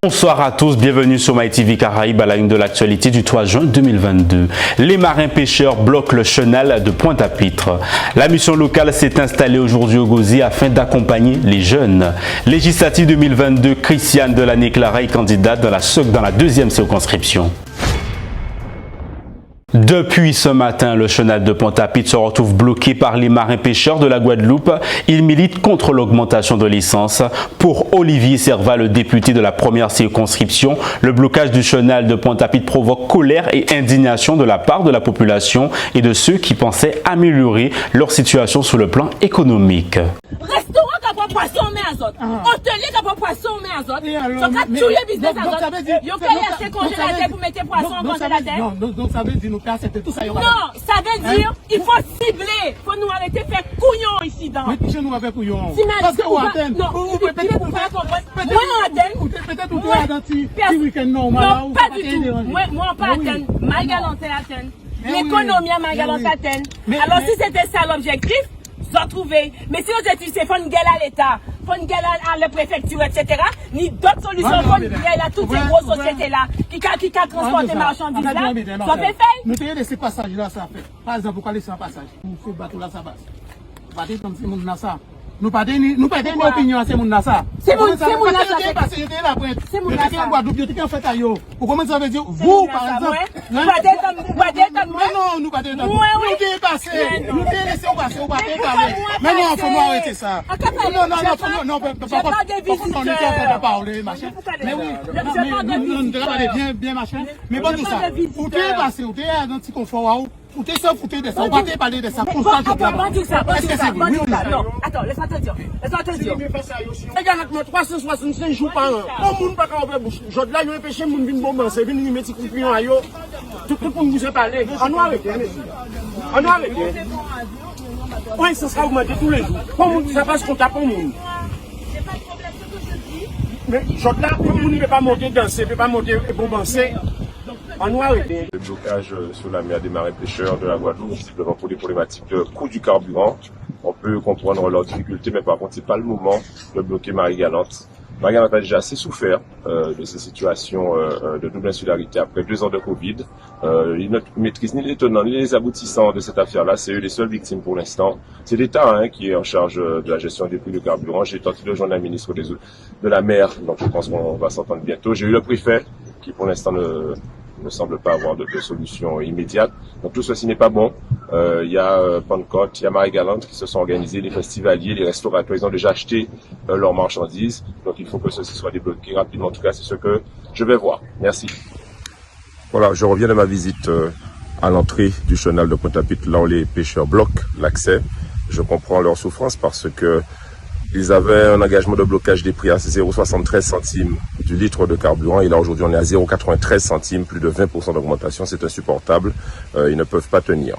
Bonsoir à tous, bienvenue sur MyTV Caraïbes à la une de l'actualité du 3 juin 2022. Les marins pêcheurs bloquent le chenal de Pointe-à-Pitre. La mission locale s'est installée aujourd'hui au Gosier afin d'accompagner les jeunes. Législative 2022, Christiane Delaney-Clara est candidate dans la deuxième circonscription. Depuis ce matin, le chenal de Pointe-à-Pitre se retrouve bloqué par les marins pêcheurs de la Guadeloupe. Ils militent contre l'augmentation de l'essence. Pour Olivier Servat, le député de la première circonscription, le blocage du chenal de Pointe-à-Pitre provoque colère et indignation de la part de la population et de ceux qui pensaient améliorer leur situation sur le plan économique. Restaurant qui a poisson mais azot, hôtelier qui a poisson mais azot, donc à tous les business azot, ils ont payé assez congélateur pour mettre poisson en congélateur. Donc ça veut dire nous faire tout ça. Non, ça veut dire il faut cibler, il faut nous arrêter de faire couillon ici dans. Mais touchez nous avec couillon. Parce que vous attendez. Non, peut-être vous faire comprendre. Moi on attend. Peut-être vous pouvez attendre si week-end normal. Non, pas du tout. Moi on pas attendre. Marie-Galante attend. L'économie à Marie-Galante attend. Alors si c'était ça l'objectif, s'en trouver. Mais si l'objectif c'est faire une gueule à l'État, faire une gueule à la préfecture, etc., ni d'autres solutions, faire une gueule à toutes ces grosses sociétés-là qui transportent les marchandises là, ça fait faire. Nous t'ayons laissé passage là, ça fait. Par exemple, pourquoi laisser un passage? Pour ce bateau là, ça passe. Bateau comme si mon ça. Nous pas donner opinion à ces gens ça. C'est mon ça. C'est mon ça. Fait ailleurs. Pour comment ça veut dire vous par exemple. Nous pas comme moi. Non, nous pas comme moi. Nous dépassé. Nous laisser passer au bateau parler. Mais non, faut nous arrêter ça. Non, pas parler machin. Mais oui. Nous bien machin. Mais bon tout ça. Vous dépassez, vous êtes dans petit confort. Vous êtes sans foutre de ça. On va pas parler de ça. Est-ce que c'est vous? Non, attends, laisse-moi te dire. Regarde, 365 jours par an. Comme moun pas capable bouche. Jod là, yo pêcher moun vinn bon c'est vinn mettre coup pion à yo. Tout le monde vous parler. On doit arrêter. On doit arrêter. Oui, ça sera augmenté tous les jours. Comme ça passe compte pour moun. C'est pas de problème ce que je dis. Mais jod là, moun ne peut pas monter danser, ne peut pas monter bombancer. Le blocage sur la mer des marins pêcheurs de la Guadeloupe, simplement pour des problématiques de coût du carburant. On peut comprendre leurs difficultés, mais par contre, c'est pas le moment de bloquer Marie-Galante. Marie-Galante a déjà assez souffert de ces situations de double insularité après 2 ans de Covid. Ils ne maîtrisent ni les tenants ni les aboutissants de cette affaire-là. C'est eux les seules victimes pour l'instant. C'est l'État qui est en charge de la gestion des prix du carburant. J'ai tenté de joindre la ministre de la mer, donc je pense qu'on va s'entendre bientôt. J'ai eu le préfet qui pour l'instant ne semble pas avoir de solution immédiate. Donc tout ceci n'est pas bon. Il y a Pentecôte, il y a Marie-Galante qui se sont organisés, les festivaliers, les restaurateurs, ils ont déjà acheté leurs marchandises. Donc il faut que ceci soit débloqué rapidement. En tout cas, c'est ce que je vais voir. Merci. Voilà, je reviens de ma visite à l'entrée du chenal de Pointe-à-Pitre, là où les pêcheurs bloquent l'accès. Je comprends leur souffrance parce que ils avaient un engagement de blocage des prix à 0,73 centimes du litre de carburant. Et là, aujourd'hui, on est à 0,93 centimes, plus de 20% d'augmentation. C'est insupportable. Ils ne peuvent pas tenir.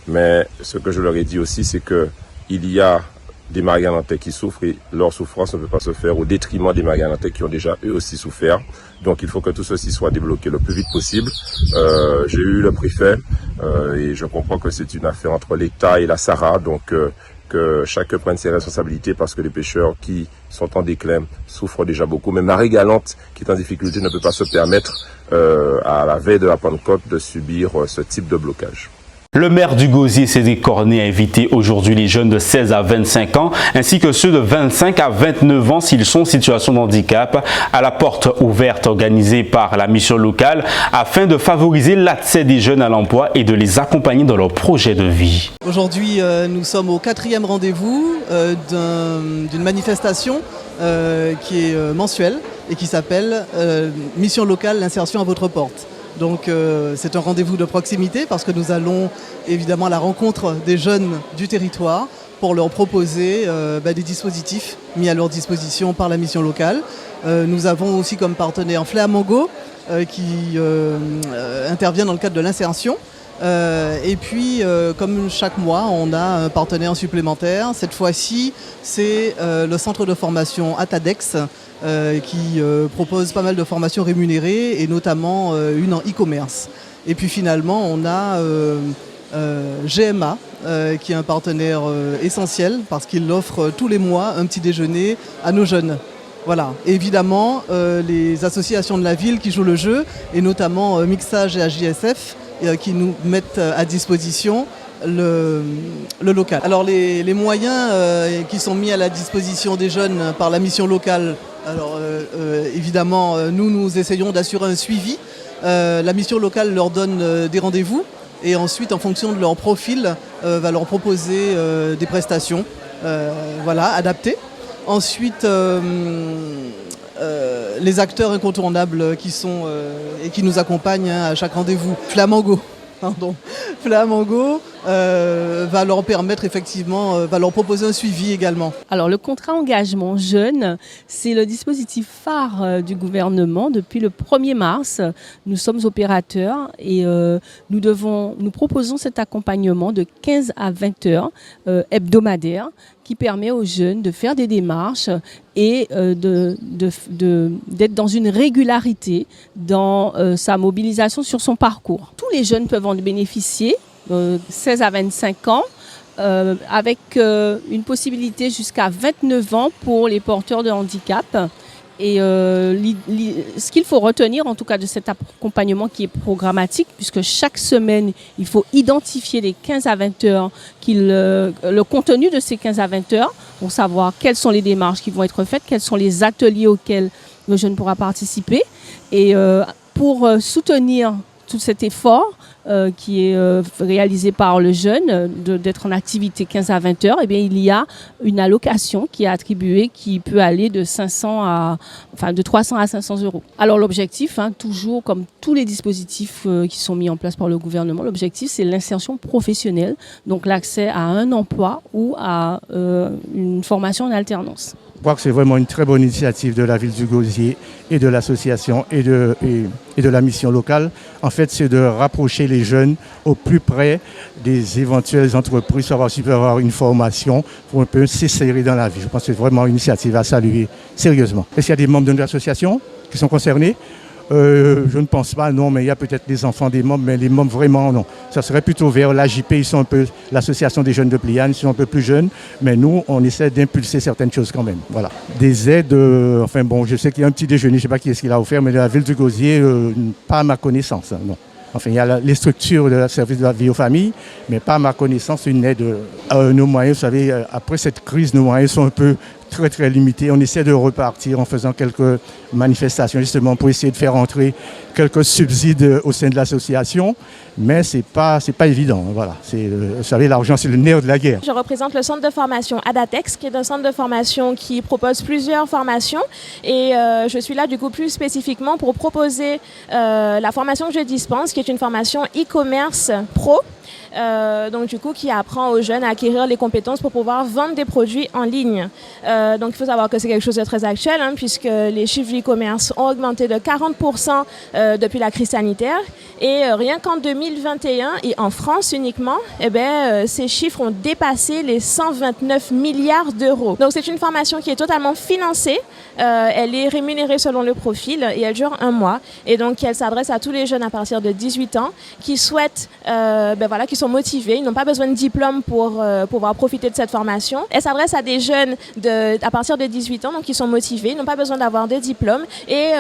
Mais ce que je leur ai dit aussi, c'est que il y a des Marie-Galantais qui souffrent et leur souffrance ne peut pas se faire au détriment des Marie-Galantais qui ont déjà eux aussi souffert. Donc, il faut que tout ceci soit débloqué le plus vite possible. J'ai eu le préfet et je comprends que c'est une affaire entre l'État et la SARA. Donc, que chacun prenne ses responsabilités parce que les pêcheurs qui sont en déclin souffrent déjà beaucoup. Mais Marie-Galante, qui est en difficulté, ne peut pas se permettre, à la veille de la Pentecôte, de subir ce type de blocage. Le maire du Gosier, Cédric Cornet, a invité aujourd'hui les jeunes de 16 à 25 ans ainsi que ceux de 25 à 29 ans s'ils sont en situation de handicap à la porte ouverte organisée par la mission locale afin de favoriser l'accès des jeunes à l'emploi et de les accompagner dans leur projet de vie. Aujourd'hui, nous sommes au 4e rendez-vous d'une manifestation qui est mensuelle et qui s'appelle Mission locale, l'insertion à votre porte. Donc c'est un rendez-vous de proximité parce que nous allons évidemment à la rencontre des jeunes du territoire pour leur proposer des dispositifs mis à leur disposition par la mission locale. Nous avons aussi comme partenaire Flamango qui intervient dans le cadre de l'insertion. Et puis, comme chaque mois, on a un partenaire supplémentaire. Cette fois-ci, c'est le centre de formation Atadex qui propose pas mal de formations rémunérées et notamment une en e-commerce. Et puis finalement, on a GMA qui est un partenaire essentiel parce qu'il offre tous les mois un petit déjeuner à nos jeunes. Voilà. Et évidemment, les associations de la ville qui jouent le jeu, et notamment Mixage et AJSF, qui nous mettent à disposition le local. Alors les moyens qui sont mis à la disposition des jeunes par la mission locale, alors évidemment nous essayons d'assurer un suivi. La mission locale leur donne des rendez-vous et ensuite en fonction de leur profil va leur proposer des prestations adaptées. Ensuite les acteurs incontournables qui sont et qui nous accompagnent à chaque rendez-vous. Flamango va leur permettre effectivement, va leur proposer un suivi également. Alors le contrat engagement jeune, c'est le dispositif phare du gouvernement. Depuis le 1er mars, nous sommes opérateurs et nous proposons cet accompagnement de 15 à 20 heures hebdomadaires qui permet aux jeunes de faire des démarches et d'être dans une régularité dans sa mobilisation sur son parcours. Tous les jeunes peuvent en bénéficier, 16 à 25 ans, avec une possibilité jusqu'à 29 ans pour les porteurs de handicap. Et ce qu'il faut retenir en tout cas de cet accompagnement qui est programmatique, puisque chaque semaine il faut identifier les 15 à 20 heures, le contenu de ces 15 à 20 heures pour savoir quelles sont les démarches qui vont être faites, quels sont les ateliers auxquels le jeune pourra participer. Et pour soutenir tout cet effort qui est réalisé par le jeune, d'être en activité 15 à 20 heures, eh bien, il y a une allocation qui est attribuée qui peut aller de 300 à 500 euros. Alors l'objectif, toujours comme tous les dispositifs qui sont mis en place par le gouvernement, l'objectif c'est l'insertion professionnelle, donc l'accès à un emploi ou à une formation en alternance. Je crois que c'est vraiment une très bonne initiative de la ville du Gosier et de l'association et de la mission locale. En fait, c'est de rapprocher les jeunes au plus près des éventuelles entreprises, savoir s'ils peuvent avoir une formation pour un peu s'insérer dans la vie. Je pense que c'est vraiment une initiative à saluer sérieusement. Est-ce qu'il y a des membres de notre association qui sont concernés ? Je ne pense pas, non, mais il y a peut-être des enfants des membres, mais les membres vraiment, non. Ça serait plutôt vers l'AJP, ils sont un peu l'association des jeunes de Pliane, ils sont un peu plus jeunes, mais nous, on essaie d'impulser certaines choses quand même. Voilà. Des aides, je sais qu'il y a un petit déjeuner, je ne sais pas qui est-ce qu'il a offert, mais de la ville du Gosier, pas à ma connaissance, non. Enfin, il y a les structures de service de la vie aux familles, mais pas à ma connaissance une aide. Nos moyens, vous savez, après cette crise, nos moyens sont un peu très très limités. On essaie de repartir en faisant quelques manifestations justement pour essayer de faire entrer quelques subsides au sein de l'association, mais c'est pas évident. Voilà, vous savez, l'argent c'est le nerf de la guerre. Je représente le centre de formation Adatex, qui est un centre de formation qui propose plusieurs formations, et je suis là du coup plus spécifiquement pour proposer la formation que je dispense, qui est une formation e-commerce pro. Donc du coup qui apprend aux jeunes à acquérir les compétences pour pouvoir vendre des produits en ligne. Donc il faut savoir que c'est quelque chose de très actuel, puisque les chiffres du e-commerce ont augmenté de 40% depuis la crise sanitaire, et rien qu'en 2021 et en France uniquement, ces chiffres ont dépassé les 129 milliards d'euros. Donc c'est une formation qui est totalement financée, elle est rémunérée selon le profil et elle dure 1 mois, et donc elle s'adresse à tous les jeunes à partir de 18 ans qui souhaitent, qui sont motivés, ils n'ont pas besoin de diplôme pour pouvoir profiter de cette formation. Elle s'adresse à des jeunes à partir de 18 ans, donc qui sont motivés, ils n'ont pas besoin d'avoir de diplôme, et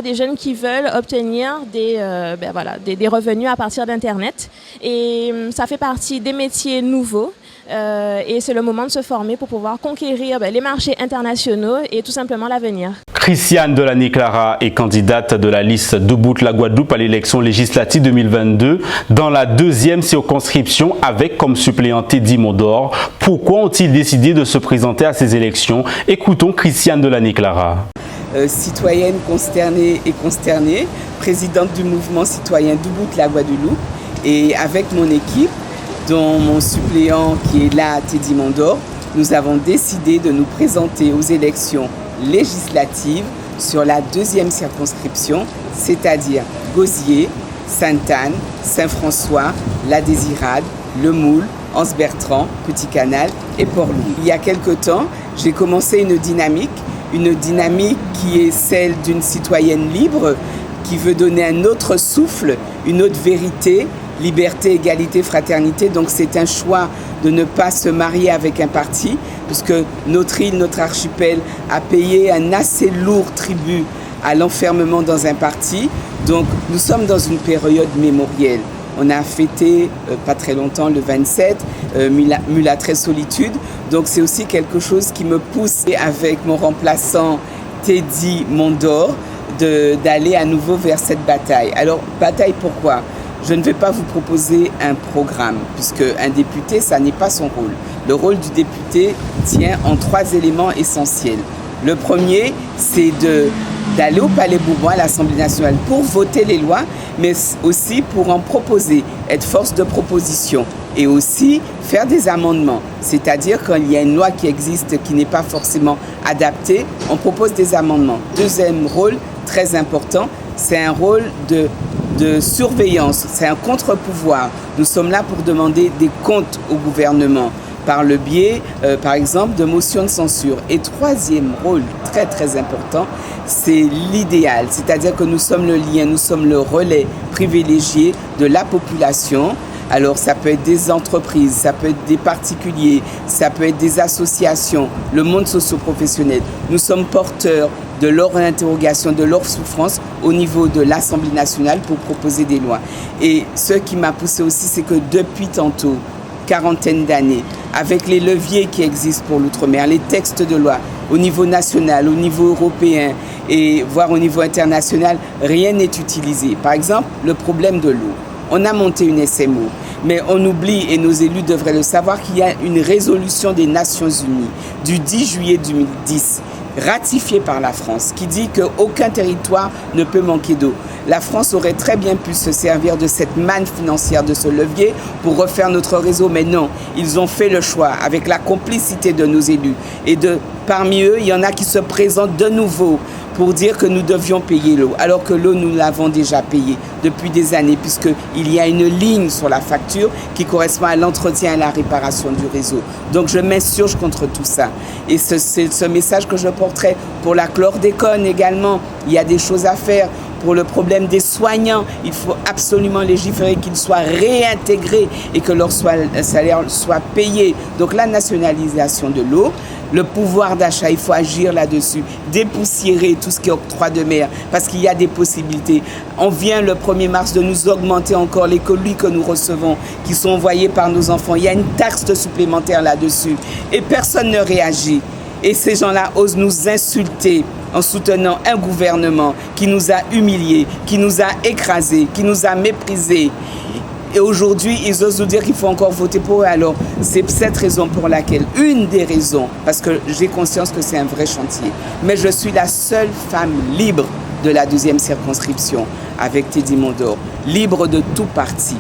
des jeunes qui veulent obtenir des revenus à partir d'Internet. Et ça fait partie des métiers nouveaux. Et c'est le moment de se former pour pouvoir conquérir les marchés internationaux et tout simplement l'avenir. Christiane Delany-Clara est candidate de la liste Debout la Guadeloupe à l'élection législative 2022 dans la 2e circonscription avec comme suppléant Teddy Mondor. Pourquoi ont-ils décidé de se présenter à ces élections? Écoutons Christiane Delany-Clara. Citoyenne consternée et consternée, présidente du mouvement citoyen Debout la Guadeloupe, et avec mon équipe, dont mon suppléant qui est là, Teddy Mondor, nous avons décidé de nous présenter aux élections législatives sur la 2e circonscription, c'est-à-dire Gosier, Sainte-Anne, Saint-François, La Désirade, Le Moule, Anse-Bertrand, Petit Canal et Port-Louis. Il y a quelque temps, j'ai commencé une dynamique qui est celle d'une citoyenne libre qui veut donner un autre souffle, une autre vérité, liberté, égalité, fraternité. Donc c'est un choix de ne pas se marier avec un parti puisque notre île, notre archipel a payé un assez lourd tribut à l'enfermement dans un parti. Donc nous sommes dans une période mémorielle. On a fêté, pas très longtemps, le 27, Mulâtre et Solitude. Donc c'est aussi quelque chose qui me pousse, avec mon remplaçant Teddy Mondor, d'aller à nouveau vers cette bataille. Alors, bataille pourquoi ? Je ne vais pas vous proposer un programme, puisque un député, ça n'est pas son rôle. Le rôle du député tient en 3 éléments essentiels. Le premier, c'est d'aller au Palais Bourbon, à l'Assemblée nationale, pour voter les lois, mais aussi pour en proposer, être force de proposition et aussi faire des amendements. C'est-à-dire quand il y a une loi qui existe qui n'est pas forcément adaptée, on propose des amendements. Deuxième rôle, très important, c'est un rôle de surveillance, c'est un contre-pouvoir. Nous sommes là pour demander des comptes au gouvernement par le biais, par exemple, de motions de censure. Et troisième rôle très très important, c'est l'idéal, c'est-à-dire que nous sommes le lien, nous sommes le relais privilégié de la population. Alors ça peut être des entreprises, ça peut être des particuliers, ça peut être des associations, le monde socio-professionnel. Nous sommes porteurs de leur interrogation, de leur souffrance au niveau de l'Assemblée nationale pour proposer des lois. Et ce qui m'a poussé aussi, c'est que depuis tantôt, 40aine d'années, avec les leviers qui existent pour l'outre-mer, les textes de loi au niveau national, au niveau européen et voire au niveau international, rien n'est utilisé. Par exemple, le problème de l'eau. On a monté une SMO, mais on oublie, et nos élus devraient le savoir, qu'il y a une résolution des Nations Unies du 10 juillet 2010, ratifiée par la France, qui dit qu'aucun territoire ne peut manquer d'eau. La France aurait très bien pu se servir de cette manne financière, de ce levier, pour refaire notre réseau, mais non, ils ont fait le choix, avec la complicité de nos élus. Et parmi eux, il y en a qui se présentent de nouveau pour dire que nous devions payer l'eau, alors que l'eau, nous l'avons déjà payée depuis des années, puisqu'il y a une ligne sur la facture qui correspond à l'entretien et à la réparation du réseau. Donc je m'insurge contre tout ça. Et c'est ce message que je porterai pour la chlordécone également. Il y a des choses à faire. Pour le problème des soignants, il faut absolument légiférer qu'ils soient réintégrés et que leur salaire soit payé. Donc la nationalisation de l'eau, le pouvoir d'achat, il faut agir là-dessus, dépoussiérer tout ce qui est octroi de mer, parce qu'il y a des possibilités. On vient le 1er mars de nous augmenter encore les colis que nous recevons, qui sont envoyés par nos enfants. Il y a une taxe supplémentaire là-dessus et personne ne réagit. Et ces gens-là osent nous insulter en soutenant un gouvernement qui nous a humiliés, qui nous a écrasés, qui nous a méprisés. Et aujourd'hui, ils osent nous dire qu'il faut encore voter pour eux. Alors, c'est cette raison pour laquelle, une des raisons, parce que j'ai conscience que c'est un vrai chantier, mais je suis la seule femme libre de la 2e circonscription avec Teddy Mondor, libre de tout parti,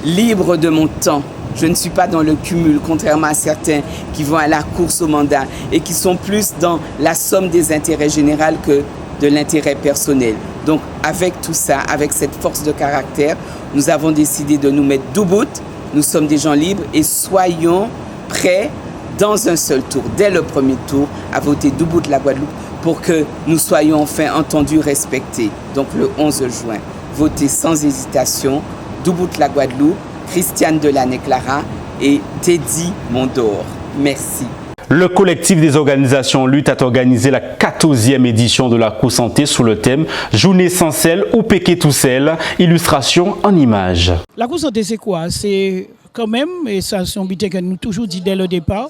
libre de mon temps. Je ne suis pas dans le cumul, contrairement à certains qui vont à la course au mandat et qui sont plus dans la somme des intérêts généraux que de l'intérêt personnel. Donc, avec tout ça, avec cette force de caractère, nous avons décidé de nous mettre debout. Nous sommes des gens libres et soyons prêts dans un seul tour, dès le premier tour, à voter debout la Guadeloupe pour que nous soyons enfin entendus, respectés. Donc, le 11 juin, votez sans hésitation, debout la Guadeloupe, Christiane Delaney-Clara et Teddy Mondor. Merci. Le collectif des organisations Lutte a organisé la 14e édition de la Coup Santé sous le thème « Journée sans sel ou péqué tout sel », illustration en images. La Coup Santé, c'est quoi? C'est quand même, et ça c'est un but que nous toujours dit dès le départ,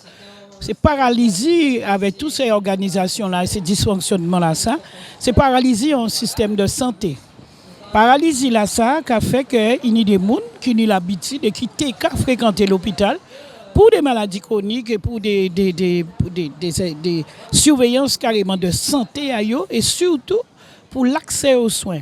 c'est paralysie avec toutes ces organisations-là et ces dysfonctionnements-là, c'est paralysie en système de santé. Paralysie là, ça, qui a fait qu'il y a des gens qui ont l'habitude et qui ont fréquenté l'hôpital pour des maladies chroniques et pour des surveillances carrément de santé à eux et surtout pour l'accès aux soins.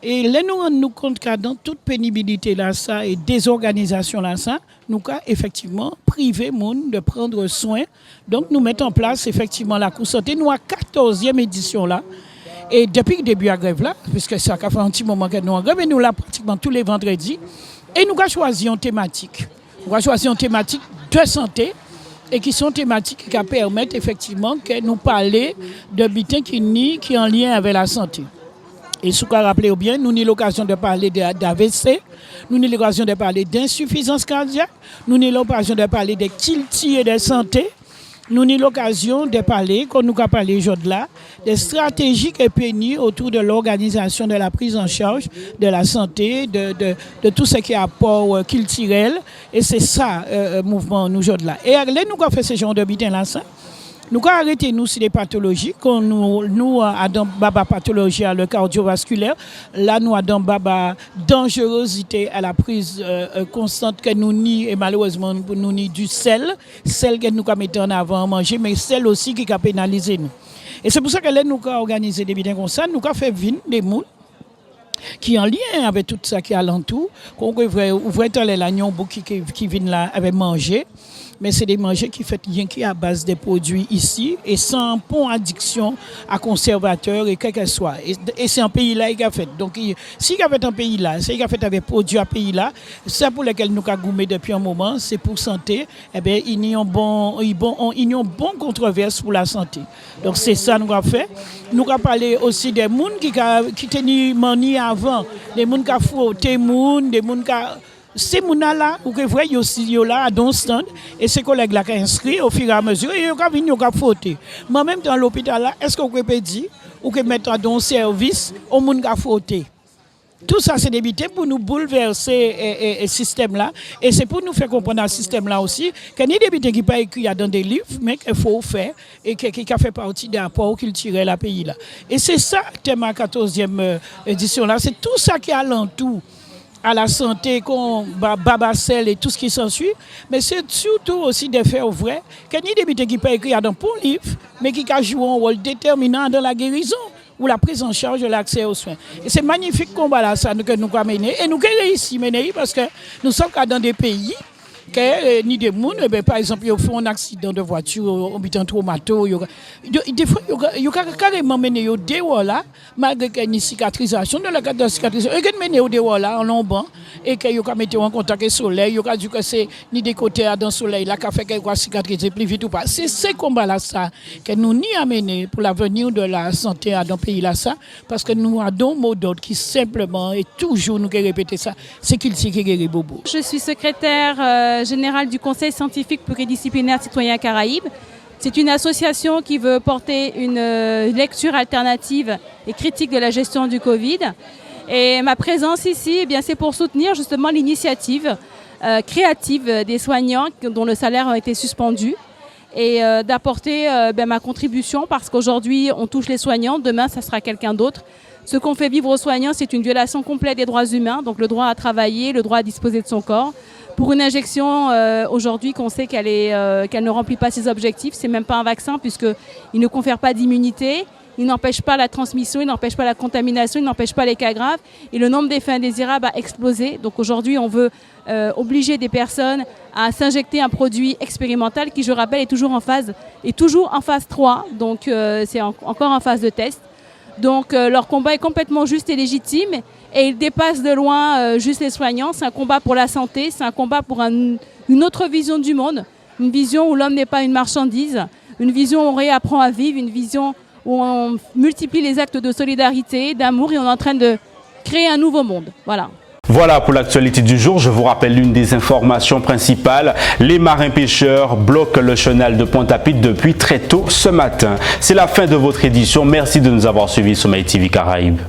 Et là, nous rendons compte que dans toute pénibilité là, ça, et désorganisation là, ça, nous avons effectivement privé monde de prendre soin. Donc, nous mettons en place effectivement la Coup Santé. Nous avons 14e édition là. Et depuis le début de la grève là, puisque ça fait un petit moment que nous en grève, et nous là pratiquement tous les vendredis, et nous avons choisi une thématique. Nous avons choisi une thématique de santé et qui sont thématiques qui permettent effectivement que nous parlions de bitins qui sont en lien avec la santé. Et ce qu'on rappelez bien, nous avons l'occasion de parler d'AVC, nous avons l'occasion de parler d'insuffisance cardiaque, nous avons l'occasion de parler de kiltiers de santé, nous avons l'occasion de parler, comme nous avons parlé aujourd'hui là, des stratégies qui sont autour de l'organisation de la prise en charge de la santé, de tout ce qui est apport culturel. Et c'est ça, le mouvement nous aujourd'hui là. Et là, nous avons fait ce genre de bitin là, ça. Nous avons arrêté nous sur les pathologies, quand nous avons baba pathologie à le cardiovasculaire, là nous avons baba dangerosité à la prise constante que nous ni et malheureusement nous ni du sel que nous mettons en avant à manger, mais sel aussi qui a pénalisé nous. Et c'est pour ça que là nous avons organisé des bidons comme ça, nous avons fait venir des moules qui est en lien avec tout ça qui est alentour, qu'on ouvre les lagnons qui viennent là avec manger. Mais c'est des manger qui fait rien qui à base des produits ici et sans pont addiction à conservateurs et quel que soit. Et c'est un pays là qui a fait. Donc si il a fait un pays là, c'est qu'il a fait avec produits à pays là, c'est pour lequel nous avons goûté depuis un moment, c'est pour santé. Eh bien, il y a un bon controverse pour la santé. Donc c'est ça nous avons fait. Nous avons parlé aussi des gens qui tenaient mani avant, des gens qui ont frotté, des gens qui ces gens-là, vous voyez aussi là à don stand et ces collègues-là qui sont inscrits au fur et à mesure et ils ont venir frotter. Mais même dans l'hôpital là, est-ce que vous pouvez dire ou que mettre à don service au monde qui a frotté? Tout ça, c'est d'éviter pour nous bouleverser le système là. Et c'est pour nous faire comprendre dans le système là aussi qu'il y a des d'éviter qui pas écrit dans des livres, mais qu'il faut faire et qui a fait partie d'un apport culturel à pays là. Et c'est ça, thème à 14e édition là, c'est tout ça qui est alentour à la santé, qu'on babacelle et tout ce qui s'ensuit, mais c'est surtout aussi des faits vrais, qu'il y a des bêtises qui peuvent écrire dans un livre, mais qui jouent un rôle déterminant dans la guérison ou la prise en charge de l'accès aux soins. Et c'est magnifique combat là, ça, que nous avons mené, et nous avons réussi à mener, parce que nous sommes dans des pays que ni des gens, par exemple, ils font un accident de voiture, au bitan traumato, des fois, ils ont carrément mené au dehors là, malgré qu'il y ait une cicatrisation, dans le cadre de la cicatrisation, ils ont mené au dehors là, en lomban, et qu'ils ont mis en contact avec le soleil, ils ont dit que c'est ni des côtés dans le soleil là, qui a fait qu'ils ont cicatrisé plus vite ou pas. C'est ce combat là, ça, que nous n'y amené pour l'avenir de la santé dans le pays là, ça, parce que nous avons un mot d'ordre qui simplement, et toujours nous répéter ça, c'est qu'il s'y guérit bobo. Je suis secrétaire général du Conseil scientifique pluridisciplinaire citoyen Caraïbes. C'est une association qui veut porter une lecture alternative et critique de la gestion du Covid. Et ma présence ici, eh bien, c'est pour soutenir justement l'initiative créative des soignants dont le salaire a été suspendu et d'apporter ma contribution parce qu'aujourd'hui on touche les soignants, demain ça sera quelqu'un d'autre. Ce qu'on fait vivre aux soignants, c'est une violation complète des droits humains, donc le droit à travailler, le droit à disposer de son corps. Pour une injection, aujourd'hui, qu'on sait qu'elle ne remplit pas ses objectifs, c'est même pas un vaccin puisqu'il ne confère pas d'immunité, il n'empêche pas la transmission, il n'empêche pas la contamination, il n'empêche pas les cas graves et le nombre d'effets indésirables a explosé. Donc aujourd'hui, on veut obliger des personnes à s'injecter un produit expérimental qui, je rappelle, est toujours en phase 3, donc c'est encore en phase de test. Donc leur combat est complètement juste et légitime et il dépasse de loin juste les soignants. C'est un combat pour la santé, c'est un combat pour une autre vision du monde, une vision où l'homme n'est pas une marchandise, une vision où on réapprend à vivre, une vision où on multiplie les actes de solidarité, d'amour et on est en train de créer un nouveau monde. Voilà. Voilà pour l'actualité du jour. Je vous rappelle l'une des informations principales. Les marins-pêcheurs bloquent le chenal de Pointe-à-Pitre depuis très tôt ce matin. C'est la fin de votre édition. Merci de nous avoir suivis sur MyTV Caraïbes.